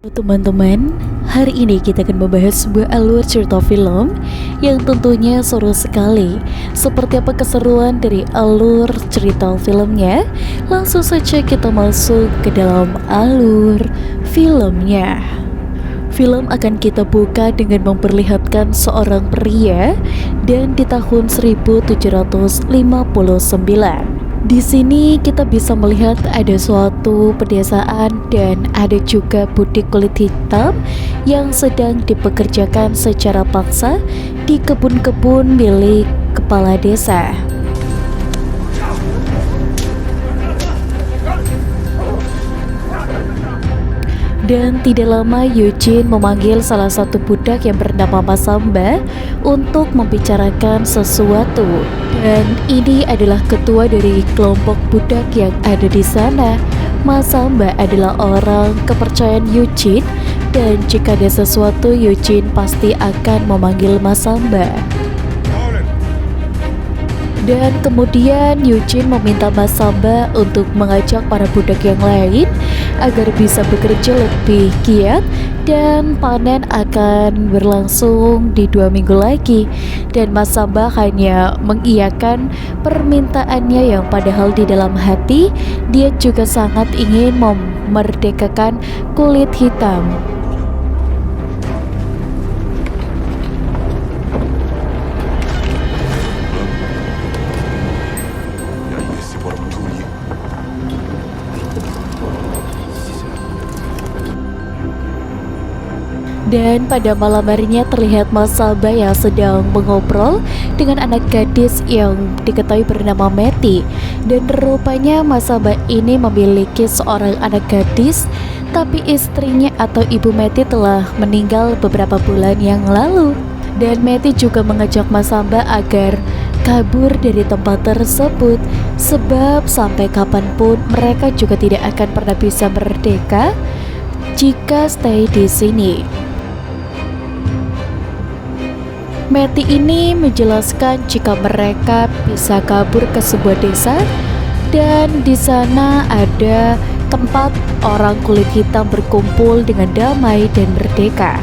Teman-teman, hari ini kita akan membahas sebuah alur cerita film yang tentunya seru sekali. Seperti apa keseruan dari alur cerita filmnya? Langsung saja kita masuk ke dalam alur filmnya. Film akan kita buka dengan memperlihatkan seorang pria dan di tahun 1759. Di sini kita bisa melihat ada suatu pedesaan dan ada juga budik kulit hitam yang sedang dipekerjakan secara paksa di kebun-kebun milik kepala desa. Dan tidak lama Eugene memanggil salah satu budak yang bernama Masamba untuk membicarakan sesuatu. Dan ini adalah ketua dari kelompok budak yang ada di sana. Masamba adalah orang kepercayaan Eugene dan jika ada sesuatu Eugene pasti akan memanggil Masamba. Dan kemudian Eugene meminta Masamba untuk mengajak para budak yang lain agar bisa bekerja lebih giat dan panen akan berlangsung di 2 minggu lagi. Dan Masamba hanya mengiyakan permintaannya yang padahal di dalam hati dia juga sangat ingin memerdekakan kulit hitam. Dan pada malam harinya terlihat Masamba yang sedang mengobrol dengan anak gadis yang diketahui bernama Meti. Dan rupanya Masamba ini memiliki seorang anak gadis, tapi istrinya atau ibu Meti telah meninggal beberapa bulan yang lalu. Dan Meti juga mengajak Masamba agar kabur dari tempat tersebut, sebab sampai kapanpun mereka juga tidak akan pernah bisa merdeka jika stay di sini. Meti ini menjelaskan jika mereka bisa kabur ke sebuah desa dan di sana ada tempat orang kulit hitam berkumpul dengan damai dan merdeka.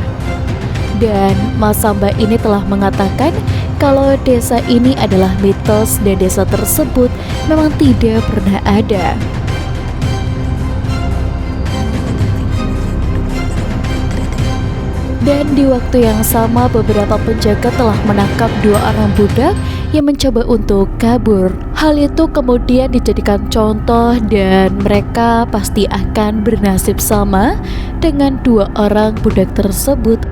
Dan Masamba ini telah mengatakan kalau desa ini adalah mitos dan desa tersebut memang tidak pernah ada. Dan di waktu yang sama beberapa penjaga telah menangkap 2 orang budak yang mencoba untuk kabur. Hal itu kemudian dijadikan contoh dan mereka pasti akan bernasib sama dengan 2 orang budak tersebut.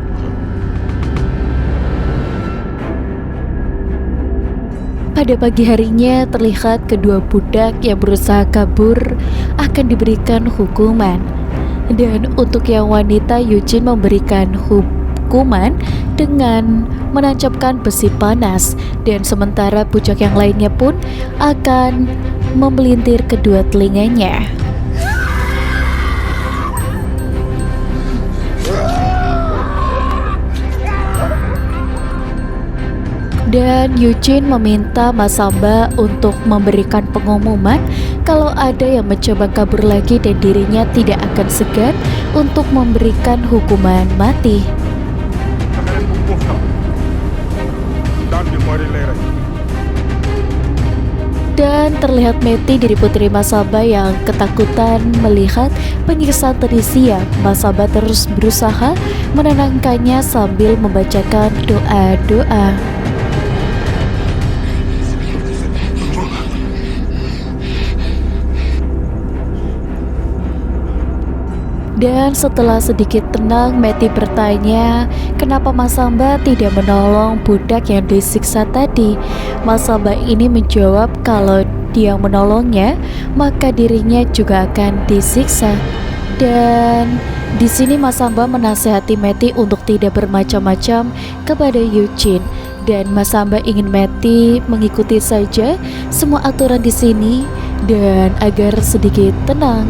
Pada pagi harinya terlihat kedua budak yang berusaha kabur akan diberikan hukuman. Dan untuk yang wanita Eugene memberikan hukuman dengan menancapkan besi panas dan sementara budak yang lainnya pun akan memelintir kedua telinganya. Dan Eugene meminta Masamba untuk memberikan pengumuman kalau ada yang mencoba kabur lagi dan dirinya tidak akan segan untuk memberikan hukuman mati. Dan terlihat Meti dari putri Masamba yang ketakutan melihat penyiksaan tadi siang. Masamba terus berusaha menenangkannya sambil membacakan doa-doa. Dan setelah sedikit tenang, Meti bertanya kenapa Masamba tidak menolong budak yang disiksa tadi. Masamba ini menjawab kalau dia menolongnya, maka dirinya juga akan disiksa. Dan di sini Masamba menasihati Meti untuk tidak bermacam-macam kepada Eugene. Dan Masamba ingin Meti mengikuti saja semua aturan di sini dan agar sedikit tenang.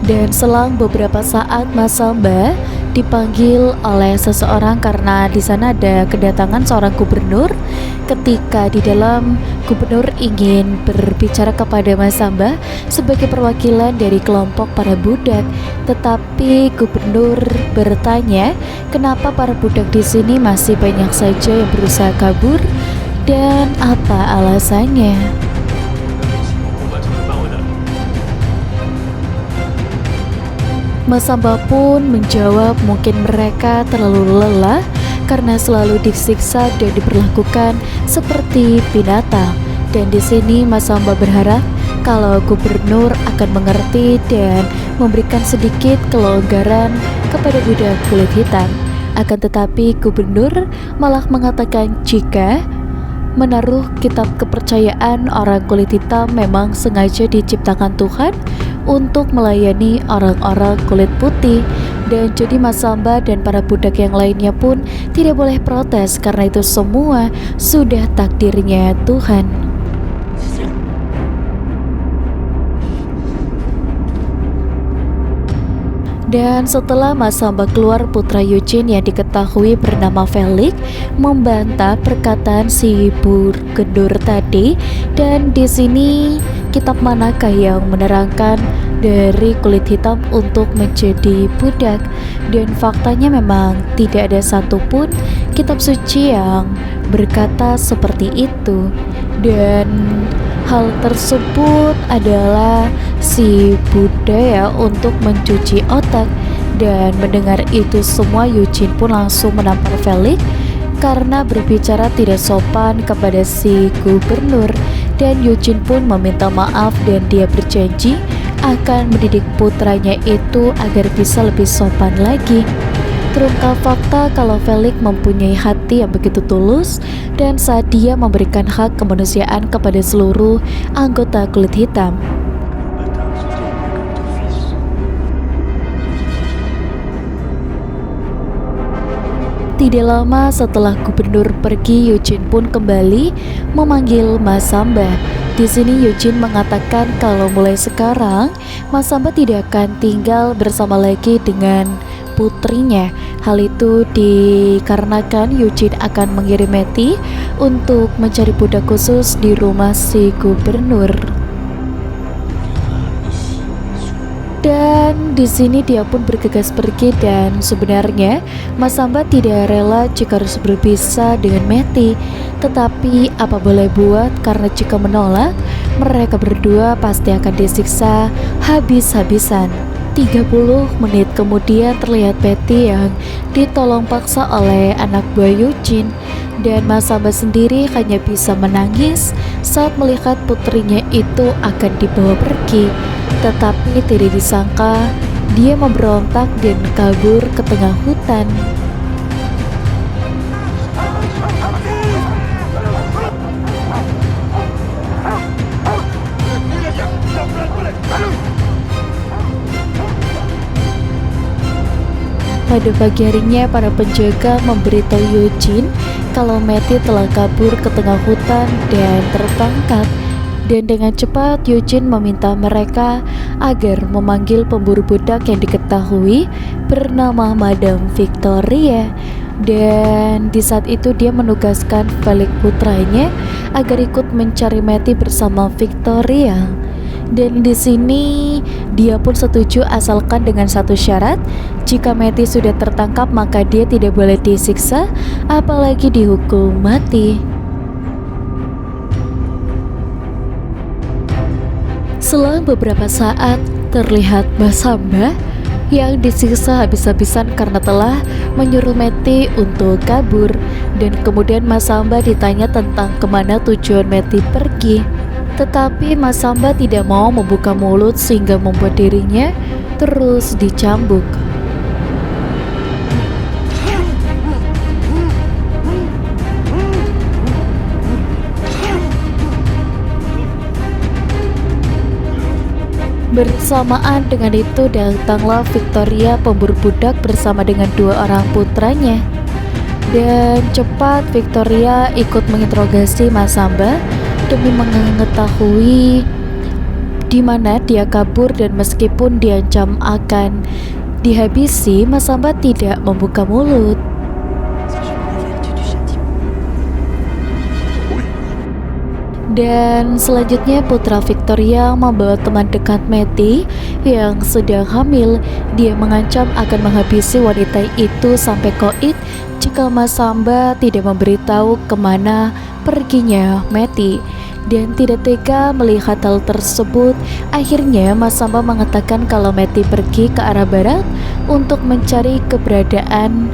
Dan selang beberapa saat Masamba dipanggil oleh seseorang karena di sana ada kedatangan seorang gubernur. Ketika di dalam, gubernur ingin berbicara kepada Masamba sebagai perwakilan dari kelompok para budak. Tetapi gubernur bertanya, kenapa para budak di sini masih banyak saja yang berusaha kabur dan apa alasannya. Masamba pun menjawab mungkin mereka terlalu lelah karena selalu disiksa dan diperlakukan seperti binatang. Dan di sini Masamba berharap kalau gubernur akan mengerti dan memberikan sedikit kelonggaran kepada budak kulit hitam. Akan tetapi gubernur malah mengatakan jika menaruh kitab kepercayaan orang kulit hitam memang sengaja diciptakan Tuhan untuk melayani orang-orang kulit putih. Dan jadi Masamba dan para budak yang lainnya pun tidak boleh protes karena itu semua sudah takdirnya Tuhan. Dan setelah Masamba keluar, putra Eugene yang diketahui bernama Felix membantah perkataan si gubernur tadi. Dan di sini kitab manakah yang menerangkan dari kulit hitam untuk menjadi budak? Dan faktanya memang tidak ada satupun kitab suci yang berkata seperti itu. Dan hal tersebut adalah si budaya untuk mencuci otak. Dan mendengar itu semua, Eugene pun langsung menampar Felix karena berbicara tidak sopan kepada si gubernur. Dan Eugene pun meminta maaf dan dia berjanji akan mendidik putranya itu agar bisa lebih sopan lagi. Terungkap fakta kalau Felix mempunyai hati yang begitu tulus dan saat dia memberikan hak kemanusiaan kepada seluruh anggota kulit hitam. Tidak lama setelah gubernur pergi, Eugene pun kembali memanggil Masamba. Di sini Eugene mengatakan kalau mulai sekarang Masamba tidak akan tinggal bersama lagi dengan putrinya. Hal itu dikarenakan Eugene akan mengirim Matty untuk mencari budak khusus di rumah si gubernur. Dan di sini dia pun bergegas pergi dan sebenarnya Masamba tidak rela jika harus berpisah dengan Matty. Tetapi apa boleh buat, karena jika menolak mereka berdua pasti akan disiksa habis-habisan. 30 menit kemudian terlihat Matty yang ditolong paksa oleh anak buah Eugene. Dan Masamba sendiri hanya bisa menangis saat melihat putrinya itu akan dibawa pergi. Tetapi tidak disangka dia memberontak dan kabur ke tengah hutan. Pada pagi harinya, para penjaga memberitahu Eugene kalau Matty telah kabur ke tengah hutan dan tertangkap. Dan dengan cepat Eugene meminta mereka agar memanggil pemburu budak yang diketahui bernama Madame Victoria. Dan di saat itu dia menugaskan Felix putranya agar ikut mencari Matty bersama Victoria. Dan di sini dia pun setuju asalkan dengan satu syarat, jika Matty sudah tertangkap maka dia tidak boleh disiksa apalagi dihukum mati. Selang beberapa saat terlihat Masamba yang disiksa habis-habisan karena telah menyuruh Matty untuk kabur. Dan kemudian Masamba ditanya tentang kemana tujuan Matty pergi. Tetapi Masamba tidak mau membuka mulut sehingga membuat dirinya terus dicambuk. Bersamaan dengan itu datanglah Victoria pemburu budak bersama dengan dua orang putranya. Dan cepat Victoria ikut menginterogasi Masamba demi mengetahui di mana dia kabur, dan meskipun diancam akan dihabisi, Masamba tidak membuka mulut. Dan selanjutnya putra Victoria membawa teman dekat Matty yang sedang hamil. Dia mengancam akan menghabisi wanita itu sampai koit jika Masamba tidak memberitahu kemana perginya Matty. Dan tidak tega melihat hal tersebut, akhirnya Masamba mengatakan kalau Matty pergi ke arah barat untuk mencari keberadaan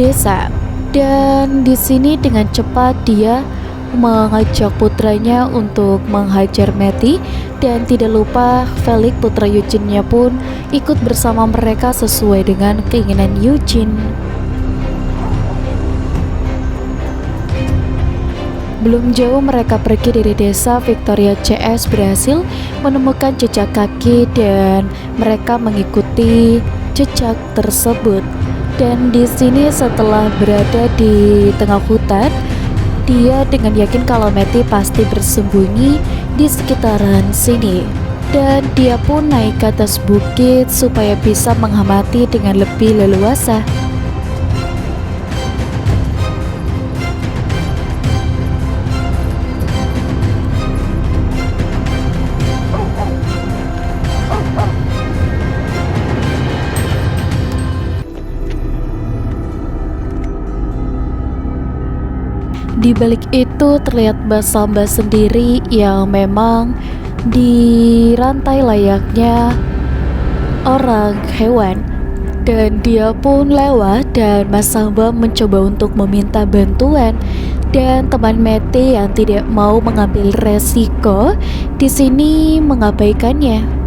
desa. Dan di sini dengan cepat dia mengajak putranya untuk menghajar Matty, dan tidak lupa Felix putra Eugene-nya pun ikut bersama mereka sesuai dengan keinginan Eugene. Belum jauh mereka pergi dari desa, Victoria CS berhasil menemukan jejak kaki dan mereka mengikuti jejak tersebut. Dan di sini setelah berada di tengah hutan, dia dengan yakin kalau Matty pasti bersembunyi di sekitaran sini. Dan dia pun naik ke atas bukit supaya bisa mengamati dengan lebih leluasa. Di balik itu terlihat Masamba sendiri yang memang dirantai layaknya orang hewan. Dan dia pun lewat dan Masamba mencoba untuk meminta bantuan. Dan teman Matty yang tidak mau mengambil resiko di sini mengabaikannya.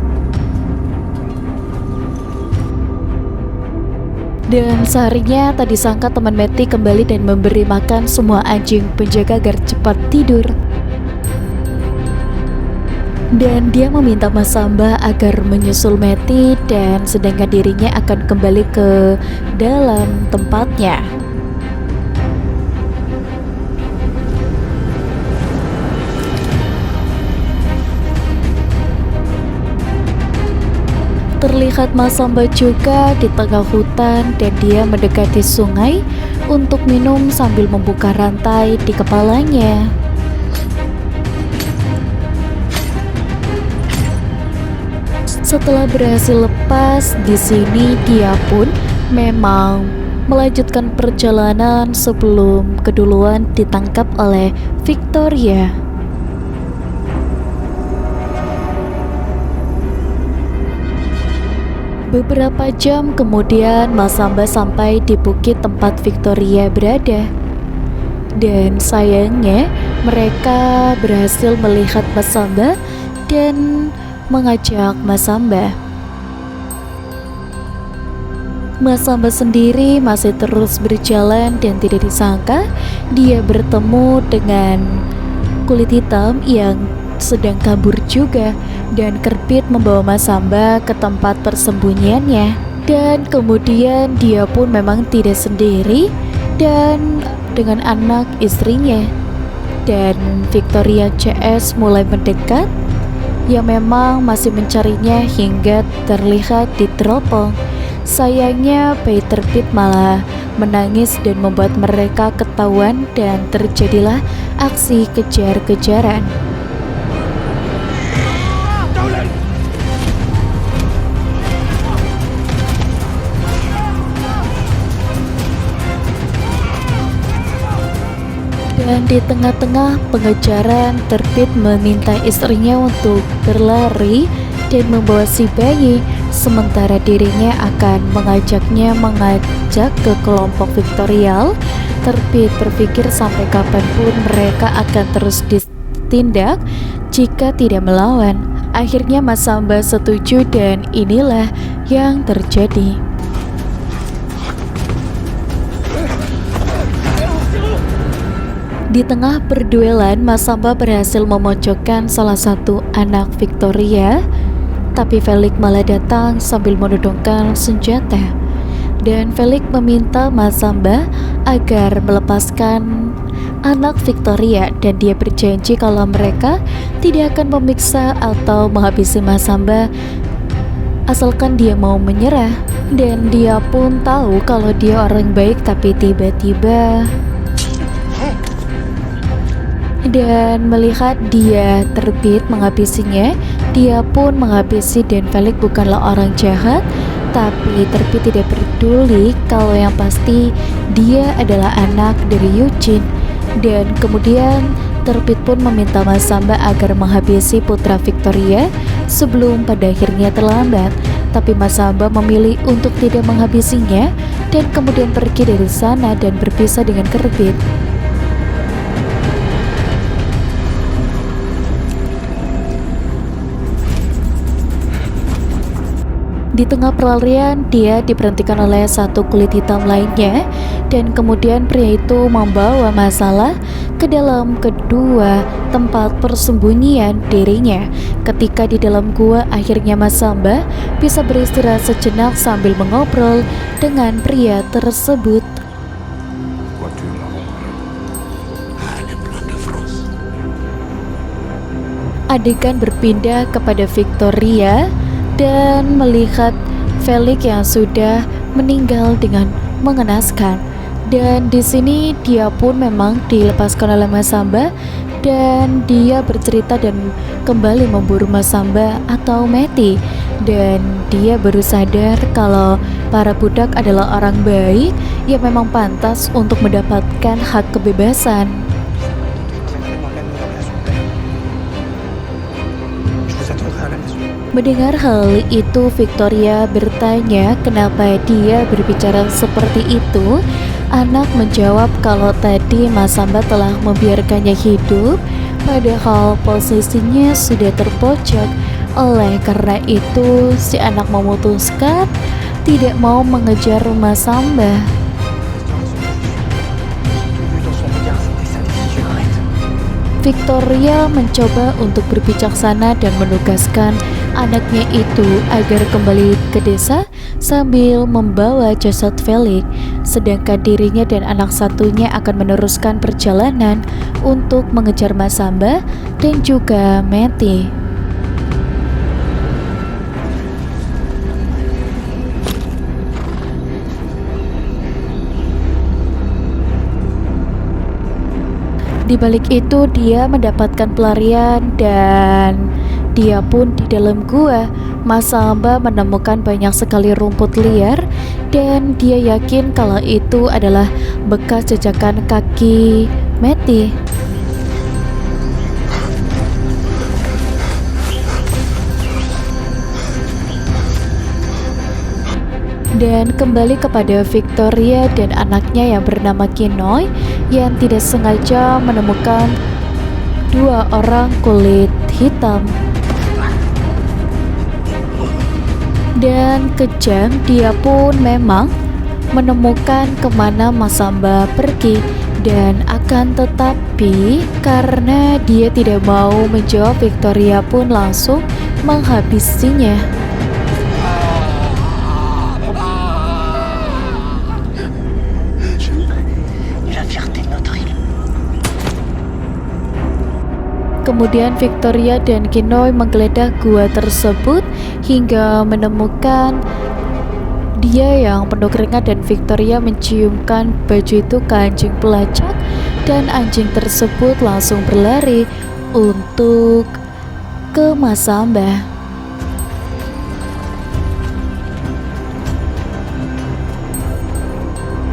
Dan seharinya tak disangka teman Matty kembali dan memberi makan semua anjing penjaga agar cepat tidur. Dan dia meminta Masamba agar menyusul Matty, dan sedangkan dirinya akan kembali ke dalam tempatnya. Terlihat Masamba juga di tengah hutan dan dia mendekati sungai untuk minum sambil membuka rantai di kepalanya. Setelah berhasil lepas, di sini dia pun memang melanjutkan perjalanan sebelum keduluan ditangkap oleh Victoria. Beberapa jam kemudian Masamba sampai di bukit tempat Victoria berada. Dan sayangnya mereka berhasil melihat Masamba dan mengajak Masamba. Masamba sendiri masih terus berjalan dan tidak disangka dia bertemu dengan kulit hitam yang sedang kabur juga, dan Kerbit membawa Masamba ke tempat persembunyiannya. Dan kemudian dia pun memang tidak sendiri dan dengan anak istrinya. Dan Victoria CS mulai mendekat, yang memang masih mencarinya hingga terlihat di teropong. Sayangnya Peter Pitt malah menangis dan membuat mereka ketahuan, dan terjadilah aksi kejar-kejaran. Dan di tengah-tengah pengejaran, Terbit meminta istrinya untuk berlari dan membawa si bayi, sementara dirinya akan mengajak ke kelompok Victorial. Terbit berpikir sampai kapanpun mereka akan terus ditindak jika tidak melawan. Akhirnya Masamba setuju dan inilah yang terjadi. Di tengah perduelan, Masamba berhasil memojokkan salah satu anak Victoria, tapi Felix malah datang sambil menodongkan senjata. Dan Felix meminta Masamba agar melepaskan anak Victoria, dan dia berjanji kalau mereka tidak akan memiksa atau menghabisi Masamba asalkan dia mau menyerah. Dan dia pun tahu kalau dia orang baik, tapi tiba-tiba dan melihat dia terbit menghabisinya, dia pun menghabisi. Dan Felix bukanlah orang jahat, tapi terbit tidak peduli kalau yang pasti dia adalah anak dari Eugene. Dan kemudian terbit pun meminta Masamba agar menghabisi putra Victoria sebelum pada akhirnya terlambat. Tapi Masamba memilih untuk tidak menghabisinya dan kemudian pergi dari sana dan berpisah dengan Terbit. Di tengah pelarian, dia diberhentikan oleh satu kulit hitam lainnya, dan kemudian pria itu membawa masalah ke dalam kedua tempat persembunyian dirinya. Ketika di dalam gua, akhirnya Masamba bisa beristirahat sejenak sambil mengobrol dengan pria tersebut. Adegan berpindah kepada Victoria dan melihat Felix yang sudah meninggal dengan mengenaskan. Dan di sini dia pun memang dilepaskan oleh Masamba dan dia bercerita dan kembali memburu Masamba atau Meti. Dan dia baru sadar kalau para budak adalah orang baik yang memang pantas untuk mendapatkan hak kebebasan. Mendengar hal itu, Victoria bertanya kenapa dia berbicara seperti itu. Anak menjawab kalau tadi Masamba telah membiarkannya hidup, padahal posisinya sudah terpojok. Oleh karena itu, si anak memutuskan tidak mau mengejar Masamba. Victoria mencoba untuk berbijaksana dan menugaskan anaknya itu agar kembali ke desa sambil membawa jasad Felix, sedangkan dirinya dan anak satunya akan meneruskan perjalanan untuk mengejar Masamba dan juga Meti. Di balik itu dia mendapatkan pelarian dan dia pun di dalam gua. Masamba menemukan banyak sekali rumput liar dan dia yakin kalau itu adalah bekas jejakan kaki Meti. Dan kembali kepada Victoria dan anaknya yang bernama Kinoy yang tidak sengaja menemukan dua orang kulit hitam. Dan kejam, dia pun memang menemukan kemana Masamba pergi. Dan akan tetapi karena dia tidak mau menjawab, Victoria pun langsung menghabisinya. Kemudian Victoria dan Kinoy menggeledah gua tersebut hingga menemukan dia yang penuh keringat, dan Victoria menciumkan baju itu ke anjing pelacak dan anjing tersebut langsung berlari untuk ke Masamba.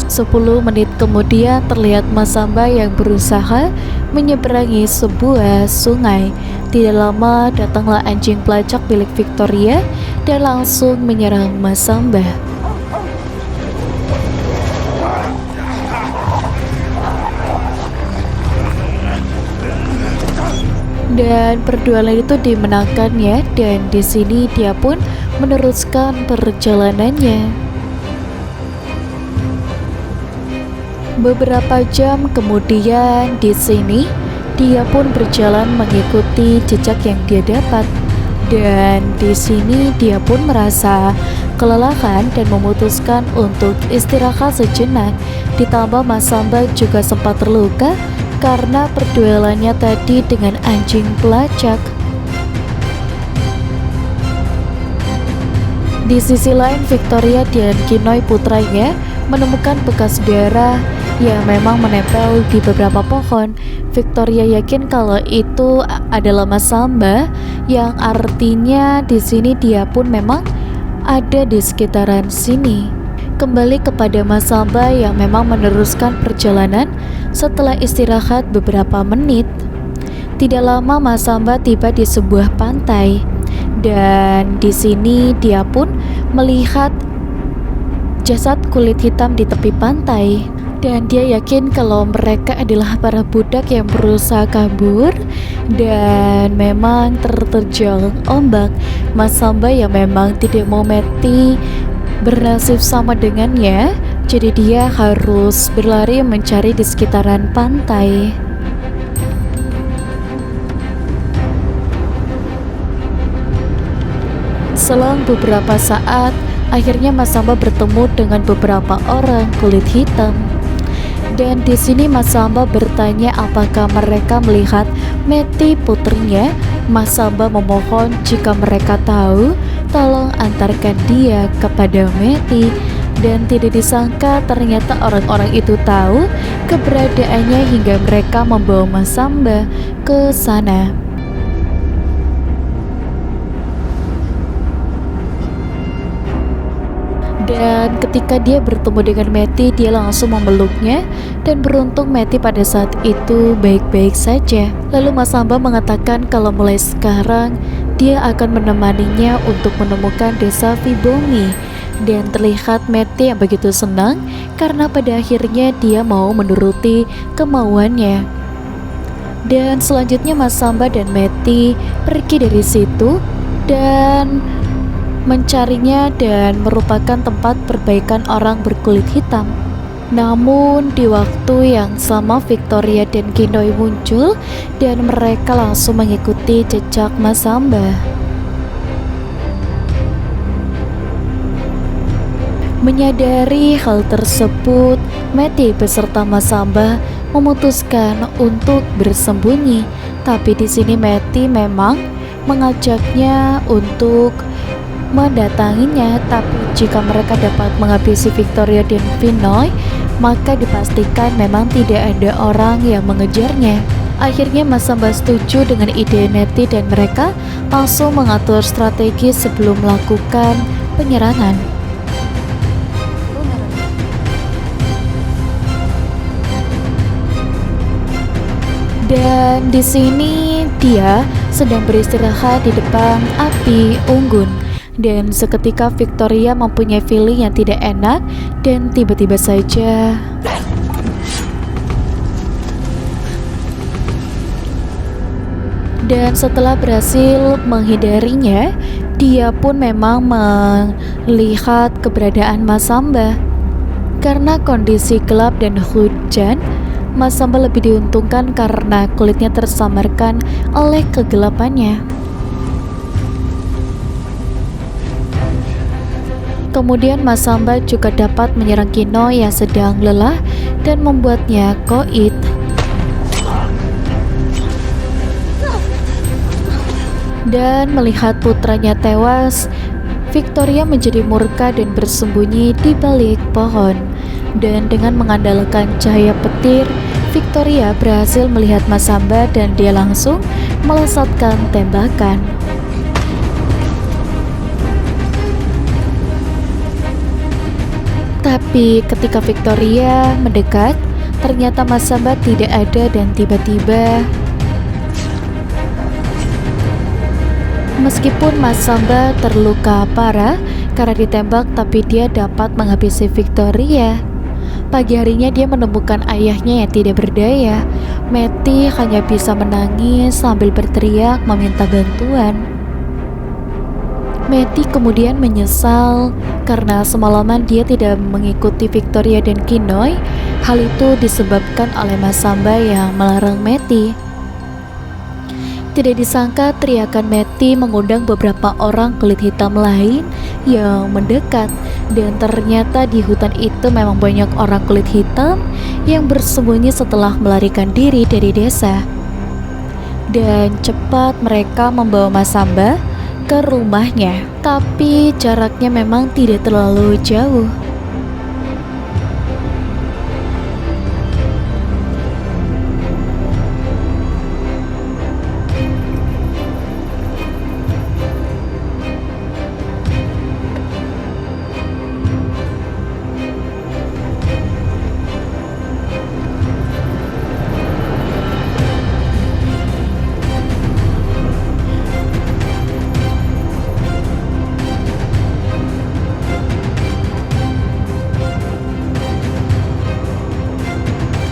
10 menit kemudian terlihat Masamba yang berusaha menyeberangi sebuah sungai. Tidak lama datanglah anjing pelacak milik Victoria dan langsung menyerang Masamba. Dan perjuangan itu dimenangkannya, dan di sini dia pun meneruskan perjalanannya. Beberapa jam kemudian di sini dia pun berjalan mengikuti jejak yang dia dapat, dan di sini dia pun merasa kelelahan dan memutuskan untuk istirahat sejenak. Ditambah Masamba juga sempat terluka karena perduelannya tadi dengan anjing pelacak. Di sisi lain, Victoria dan Kinoy putranya menemukan bekas darah yang memang menempel di beberapa pohon. Victoria yakin kalau itu adalah Masamba, yang artinya di sini dia pun memang ada di sekitaran sini. Kembali kepada Masamba yang memang meneruskan perjalanan setelah istirahat beberapa menit. Tidak lama Masamba tiba di sebuah pantai, dan di sini dia pun melihat jasad kulit hitam di tepi pantai, dan dia yakin kalau mereka adalah para budak yang berusaha kabur dan memang terterjang ombak. Masamba yang memang tidak mau mati bernasib sama dengannya, jadi dia harus berlari mencari di sekitaran pantai. Selang beberapa saat, akhirnya Masamba bertemu dengan beberapa orang kulit hitam. Dan di sini Masamba bertanya apakah mereka melihat Meti putrinya. Masamba memohon jika mereka tahu, tolong antarkan dia kepada Meti. Dan tidak disangka ternyata orang-orang itu tahu keberadaannya hingga mereka membawa Masamba ke sana. Dan ketika dia bertemu dengan Meti, dia langsung memeluknya, dan beruntung Meti pada saat itu baik-baik saja. Lalu Masamba mengatakan kalau mulai sekarang dia akan menemaninya untuk menemukan desa Vibomi. Dan terlihat Meti yang begitu senang karena pada akhirnya dia mau menuruti kemauannya. Dan selanjutnya Masamba dan Meti pergi dari situ dan mencarinya, dan merupakan tempat perbaikan orang berkulit hitam. Namun di waktu yang sama Victoria dan Kinoy muncul, dan mereka langsung mengikuti jejak Masamba. Menyadari hal tersebut, Meti beserta Masamba memutuskan untuk bersembunyi. Tapi di sini Meti memang mengajaknya untuk mendatanginya, tapi jika mereka dapat menghabisi Victoria dan Kinoy, maka dipastikan memang tidak ada orang yang mengejarnya. Akhirnya Masamba setuju dengan ide Meti dan mereka langsung mengatur strategi sebelum melakukan penyerangan. Dan di sini dia sedang beristirahat di depan api unggun. Dan seketika Victoria mempunyai feeling yang tidak enak, dan tiba-tiba saja dan setelah berhasil menghindarinya, dia pun memang melihat keberadaan Masamba. Karena kondisi gelap dan hujan, Masamba lebih diuntungkan karena kulitnya tersamarkan oleh kegelapannya. Kemudian Masamba juga dapat menyerang Kinoy yang sedang lelah dan membuatnya koit. Dan melihat putranya tewas, Victoria menjadi murka dan bersembunyi di balik pohon. Dan dengan mengandalkan cahaya petir, Victoria berhasil melihat Masamba dan dia langsung melesatkan tembakan. Tapi ketika Victoria mendekat, ternyata Masamba tidak ada, dan tiba-tiba meskipun Masamba terluka parah karena ditembak, tapi dia dapat menghabisi Victoria. Pagi harinya dia menemukan ayahnya yang tidak berdaya. Meti hanya bisa menangis sambil berteriak meminta bantuan. Meti kemudian menyesal karena semalaman dia tidak mengikuti Victoria dan Kinoy. Hal itu disebabkan oleh Masamba yang melarang Meti. Tidak disangka teriakan Meti mengundang beberapa orang kulit hitam lain yang mendekat, dan ternyata di hutan itu memang banyak orang kulit hitam yang bersembunyi setelah melarikan diri dari desa. Dan cepat mereka membawa Masamba ke rumahnya, tapi jaraknya memang tidak terlalu jauh.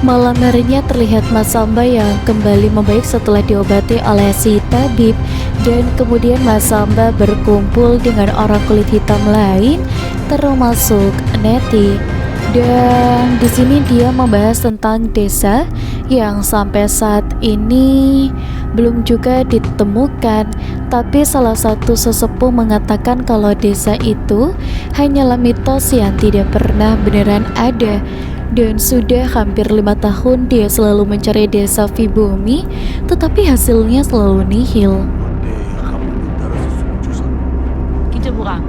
Malam harinya terlihat Mas Samba yang kembali membaik setelah diobati oleh si tabib, dan kemudian Mas Samba berkumpul dengan orang kulit hitam lain termasuk Neti. Dan di sini dia membahas tentang desa yang sampai saat ini belum juga ditemukan, tapi salah satu sesepuh mengatakan kalau desa itu hanyalah mitos yang tidak pernah beneran ada. Dan sudah hampir 5 tahun dia selalu mencari desa Vibumi, tetapi hasilnya selalu nihil. Kita buka.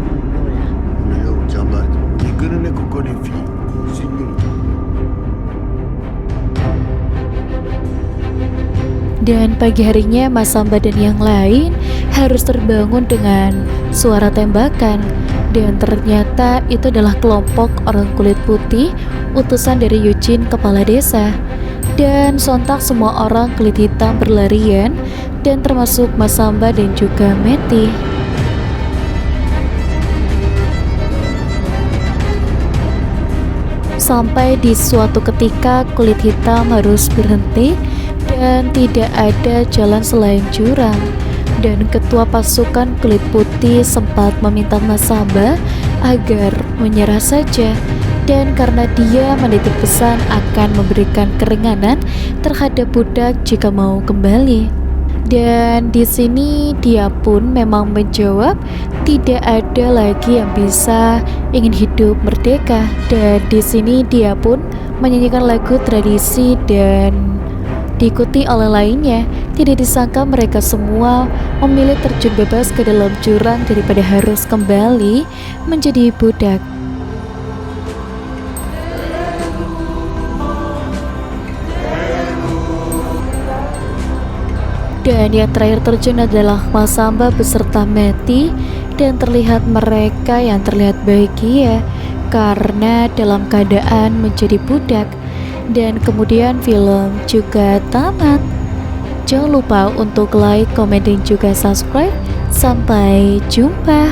Dan pagi harinya Mas Samba dan yang lain harus terbangun dengan suara tembakan. Dan ternyata itu adalah kelompok orang kulit putih, utusan dari Eugene, kepala desa. Dan sontak semua orang kulit hitam berlarian, dan termasuk Mas Samba dan juga Meti. Sampai di suatu ketika kulit hitam harus berhenti dan tidak ada jalan selain jurang. Dan ketua pasukan kulit putih sempat meminta Mas Samba agar menyerah saja, dan karena dia menitip pesan akan memberikan keringanan terhadap budak jika mau kembali. Dan di sini dia pun memang menjawab tidak ada lagi yang bisa ingin hidup merdeka. Dan di sini dia pun menyanyikan lagu tradisi dan diikuti oleh lainnya. Tidak disangka mereka semua memilih terjun bebas ke dalam jurang daripada harus kembali menjadi budak. Dan yang terakhir terjun adalah Mas Samba beserta Meti, dan terlihat mereka yang terlihat bahagia karena dalam keadaan menjadi budak. Dan kemudian film juga tamat. Jangan lupa untuk like, komen, dan juga subscribe. Sampai jumpa.